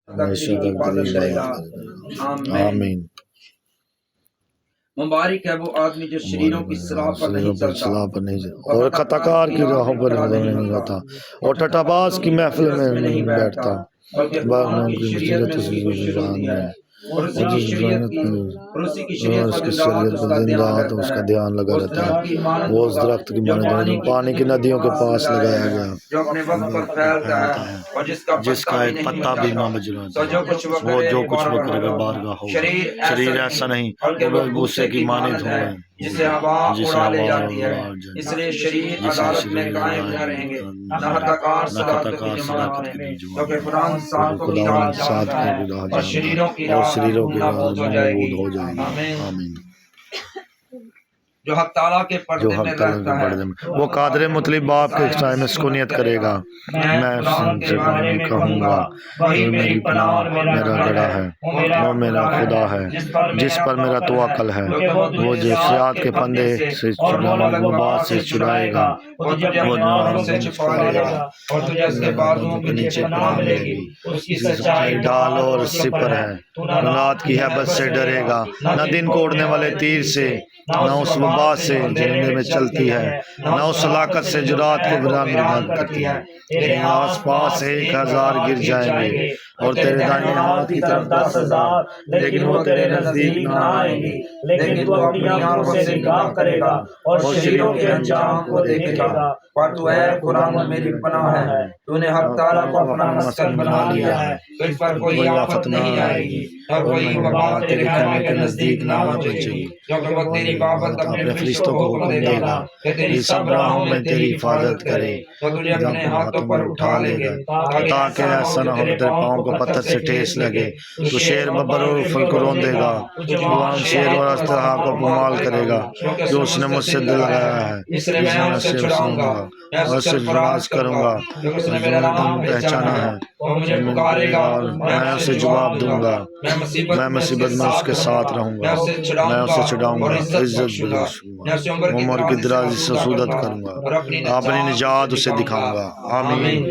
ہمیشہ تک دلی رہے. آمین. مبارک ہے وہ آدمی جو شریروں کی صلاح پر نہیں چلتا اور خطا کار کی راہوں پر نہیں جاتا اور ٹٹا باز کی محفل میں نہیں بیٹھتا بلکہ قرآن کی شریعت میں اس کی خوشی ہوتی ہے اور اسی کی شریعت پر اس کا دھیان لگا رہتا ہے. وہ اس درخت کی مانند پانی کی ندیوں کے پاس لگایا گیا جو اپنے وقت پر پھیلتا ہے اور جس کا ایک پتا بھی نہ بجھاتا. وہ جو کچھ وہ کرے گا بارگاہ ہوگا. شریر ایسا نہیں بلکہ بوسے کی مانند ہو جسے ہوا اڑا لے جاتی ہے. اس لیے شریر عدالت میں قائم نہ رہیں گے نہ خطاکار صداقت کی جماعت میں کیونکہ قرآن صادقوں کی راہ جانتا ہے اور شریروں کی راہ نابود ہو جائے گی. آمین. جو حق تعالیٰ کے پردے میں رہتا ہے وہ قادر مطلب باپ کے ٹائم اس کو نیت کرے گا. میں کہوں گا یہ میری پناہ میرا گڑھا ہے وہ میرا خدا ہے جس پر میرا توکل ہے. وہ جسیات کے پندے سے بات سے چھڑائے گا. وہ تجھے اپنے آنکھوں سے چھپا لے گا اور تجھے اس کے بازوؤں کے نیچے پناہ ملے گی. اس کی سچائی ڈال اور سپر ہے. رات کی حبت سے ڈرے گا نہ دن کو اڑنے والے تیر سے نہ اس وبا سے جھرنے میں چلتی ہے نہ اس ہلاکت سے جو رات کو برآمد کرتی ہے. تیرے آس پاس 1000 گر جائیں گے اور تیرے دائیں ہاتھ کی طرف 10,000 لیکن وہ تیرے نزدیک نہ آئیں گے. لیکن تو اپنی آنکھوں سے نگاہ کرے گا اور شریروں کے انجام کو دیکھے گا. پر تو اے قرآن میری پناہ ہے. تو نے حق تعالیٰ کو اپنا مسکن بنا لیا ہے. تجھ پر کوئی آفت نہیں آئے گی اور کوئی وبا تیرے خیمے کے نزدیک نہ پہنچے گی کیونکہ وہ تیری بابت اپنے فرشتوں کو حکم دے گا کہ تیری سب راہوں میں تیری حفاظت کرے. وہ تجھے اپنے ہاتھوں پر اٹھا لیں گے تاکہ ایسا نہ ہو کہ تیرے پاؤں کو پتھر سے ٹھیس لگے. تو شیر ببر اور فل کو رون دے گا. وہ شیر اور استہا کو پمال کرے گا جو اس نے مجھ سے دل لگایا ہے. اس لیے میں اسے چھڑاؤں گا اور اسے فراز کروں گا. اس نے میرا نام پہچانا ہے اور مجھے پکارے گا میں اسے جواب دوں گا. میں مصیبت میں اس کے ساتھ رہوں گا. میں اسے چھڑاؤں گا عزت بخشوں گا. عمر کی درازی سے سعادت کروں گا. اپنی نجات اسے دکھاؤں گا. آمین.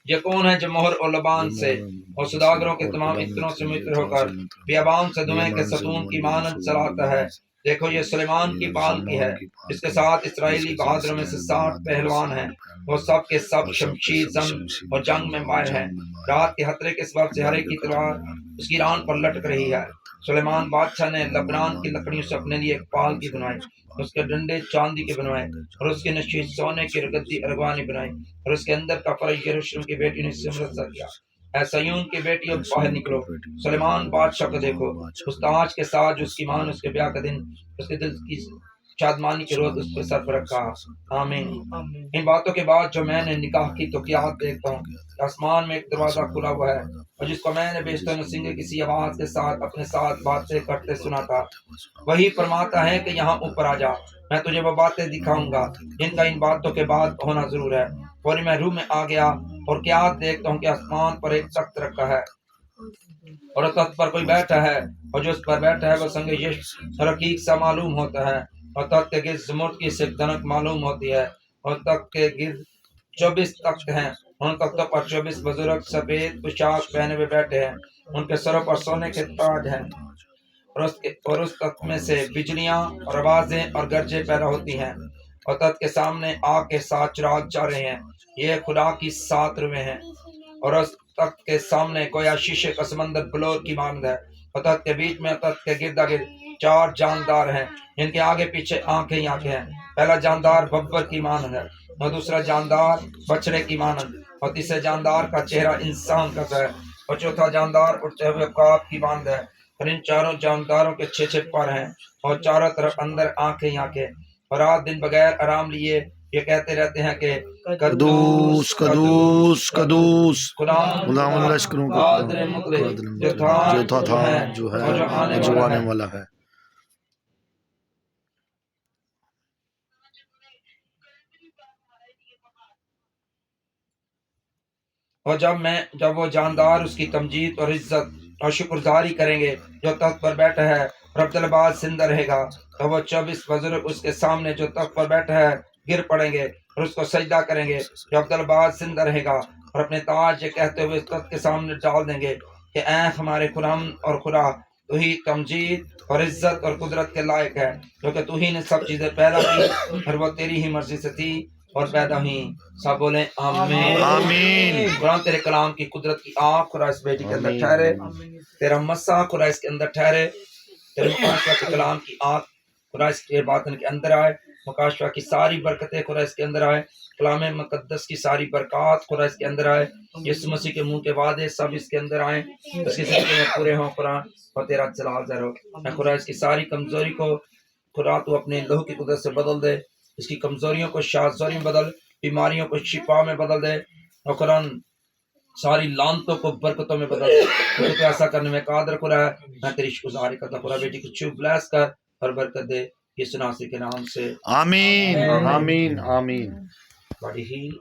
یہ کون ہے جو مہر اور لبان سے اور سوداگروں کے تمام عطروں سے متر ہو کر بیابان سے دمے کے ستون کی مانند چلاتا ہے. دیکھو یہ سلیمان کی پال کی ہے. اس کے ساتھ اسرائیلی بہادروں میں سے 60 پہلوان ہیں. وہ سب کے سب شمشیر زن اور جنگ میں ماہر ہیں. رات کے خطرے کے سبب سے ہر ایک کی تلوار اس کی ران پر لٹک رہی ہے. سلیمان بادشاہ نے لبنان کی لکڑیوں سے اپنے لیے ایک پال کی بنائی. اس کے ڈنڈے چاندی کے بنوائے اور اس کے نشیز سونے کی گدی ارغوانی بنائی اور اس کے اندر کا فرش یروشلم کی بیٹی نے سمرت سا کیا. اے سیون کی بیٹی اب باہر نکلو. سلیمان بادشاہ کو دیکھو اس تاج کے ساتھ جو اس کی ماں نے اس کے بیاہ کا دن اس کے دل کی شادمانی کے روز اس کے سر پر رکھا. آمین. ان باتوں کے بعد جو میں نے نکاح کی تو کیا دیکھتا ہوں آسمان میں ایک دروازہ کھلا ہوا ہے اور جس کو میں نے بیشتر نسنگ کسی آواز کے ساتھ اپنے ساتھ باتیں کرتے سنا تھا وہی فرماتا ہے کہ یہاں اوپر آ جا. میں تجھے وہ باتیں دکھاؤں گا جن کا ان باتوں کے بعد ہونا ضرور ہے. اور میں روح میں آ گیا اور کیا دیکھتا ہوں کہ آسمان پر ایک تخت رکھا ہے اور تخت پر کوئی بیٹھا ہے اور جو اس پر بیٹھا ہے وہ سنگ یش رقیق سا معلوم ہوتا ہے اور تخت کے گرد زمرد کی دنک معلوم ہوتی ہے اور تخت کے گرد 24 تخت ہیں. ان تختوں پر 24 بزرگ سفید پوشاک پہنے ہوئے بیٹھے ہیں. ان کے سروں پر سونے کے تاج ہیں اور اس تخت میں سے بجلیاں اور آوازیں اور گرجیں پیدا ہوتی ہیں. اور تخت کے سامنے آگ کے 7 چراغ جا رہے ہیں. یہ خدا کی 7 روحیں ہیں. اور اس تخت کے سامنے گویا شیشے کا سمندر بلور کی مانند ہے. اور تخت کے بیچ میں تخت کے گردا گرد 4 جاندار ہیں جن کے آگے پیچھے آنکھیں ہی آنکھیں ہیں. پہلا جاندار ببر کی مانند ہے اور دوسرا جاندار بچڑے کی مانند اور تیسرے جاندار کا چہرہ انسان کا ہے اور چوتھا جاندار اٹھتے ہوئے عقاب کی مانند ہے. اور ان چاروں جانداروں کے 6 پر ہیں اور چاروں طرف اندر آنکھیں ہی آنکھیں. اور رات دن بغیر آرام لیے یہ کہتے رہتے ہیں کہ قدوس قدوس قدوس خداوند لشکروں کا قادر مطلق جو تھا جو ہے اور جو آنے والا ہے. اور جب وہ جاندار اس کی تمجید اور عزت اور شکرگزاری کریں گے جو تخت پر بیٹھا ہے اور عبدالباد زندہ رہے گا تو وہ 24 بزرگ اس کے سامنے جو تخت پر بیٹھا ہے گر پڑیں گے اور اس کو سجدہ کریں گے جو عبدالباد زندہ رہے گا اور اپنے تاج یہ کہتے ہوئے اس تخت کے سامنے ڈال دیں گے کہ اے ہمارے خرم اور خدا، تو ہی تمجید اور عزت اور قدرت کے لائق ہے، کیونکہ تو ہی نے سب چیزیں پیدا کی اور وہ تیری ہی مرضی سے تھی اور پیدا ہوئی۔ سب بولیں آمین۔ آمین۔ قرآن تیرے کلام کی قدرت کی آنکھ خدا اس بیٹی کے اندر ٹھہرے، تیرا مسا خدا اس کے اندر ٹھہرے، تیرے مکاشفہ کے کلام کی آنکھ خدا اس کے باطن کے اندر آئے، مکاشفہ کی ساری برکتیں خدا اس کے اندر آئے، کلام مقدس کی ساری برکات خدا اس کے اندر آئے، یسوع مسیح کے منہ کے وعدے سب اس کے اندر آئیں، اس کی زندگی میں پورے ہوں قرآن، اور تیرا جلال ظاہر ہو۔ اے خدا اس کی ساری کمزوری کو خدا تو اپنے لہو کی قدرت سے بدل دے، اس کی کمزوریوں کو شادزوری میں بدل، بیماریوں کو شفا میں بدل دے، اور قرآن ساری لانتوں کو برکتوں میں بدل دے، کیونکہ تو ایسا کرنے میں قادر خدا ہے۔ میں تیری شکرگزاری کرتا ہوں خدا، بیٹی کو چھو بلیس کر اور برکت دے، یسوع ناصری کے نام سے آمین آمین آمین۔ بڑی ہی